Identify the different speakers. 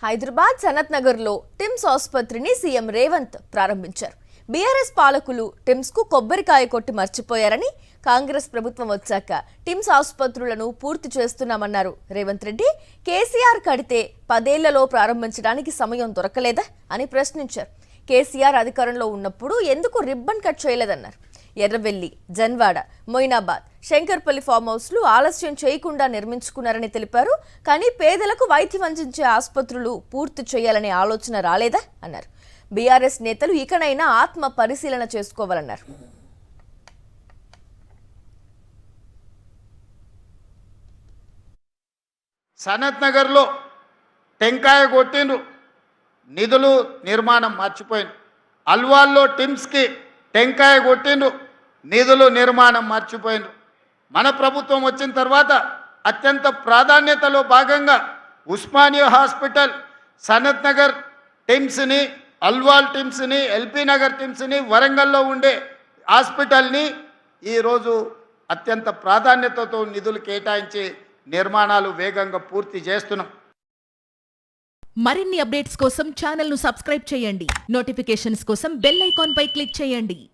Speaker 1: హైదరాబాద్ సనత్ నగర్లో టిమ్స్ ఆసుపత్రిని సీఎం రేవంత్ ప్రారంభించారు. బీఆర్ఎస్ పాలకులు టిమ్స్ కు కొబ్బరికాయ కొట్టి మర్చిపోయారని, కాంగ్రెస్ ప్రభుత్వం వచ్చాక టిమ్స్ ఆసుపత్రులను పూర్తి చేస్తున్నామన్నారు రేవంత్ రెడ్డి. కేసీఆర్ కడితే 10 ఏళ్లలో ప్రారంభించడానికి సమయం దొరకలేదా అని ప్రశ్నించారు. కేసీఆర్ అధికారంలో ఉన్నప్పుడు ఎందుకు రిబ్బన్ కట్ చేయలేదన్నారు. ఎర్రవెల్లి, జన్వాడ, మొయినాబాద్, శంకర్పల్లి ఫామ్ హౌస్లు ఆలస్యం చేయకుండా నిర్మించుకున్నారని తెలిపారు. కానీ పేదలకు వైద్యం అందించే ఆసుపత్రులు పూర్తి చేయాలనే ఆలోచన రాలేదా అన్నారు. బీఆర్ఎస్ నేతలు ఇకనైనా ఆత్మ పరిశీలన చేసుకోవాలన్నారు.
Speaker 2: సనత్ నగర్లో టెంకాయ కొట్టిండ్రు, నిధులు నిర్మాణం మర్చిపోయింది. అల్వాల్లో టిమ్స్కి టెంకాయ కొట్టిండ్రు, నిధులు నిర్మాణం మర్చిపోయిండ్రు. మన ప్రభుత్వం వచ్చిన తర్వాత అత్యంత ప్రాధాన్యతలో భాగంగా ఉస్మానియా హాస్పిటల్, సనత్ నగర్ టిమ్స్ని, అల్వాల్ టిమ్స్ని, ఎల్పీ నగర్ టిమ్స్ని, వరంగల్లో ఉండే హాస్పిటల్ని ఈరోజు అత్యంత ప్రాధాన్యతతో నిధులు కేటాయించి నిర్మాణాలు వేగంగా పూర్తి చేస్తున్నాం.
Speaker 3: మరిన్ని అప్డేట్స్ కోసం ఛానల్ ను సబ్స్క్రైబ్ చేయండి. నోటిఫికేషన్స్ కోసం బెల్ ఐకాన్ పై క్లిక్ చేయండి.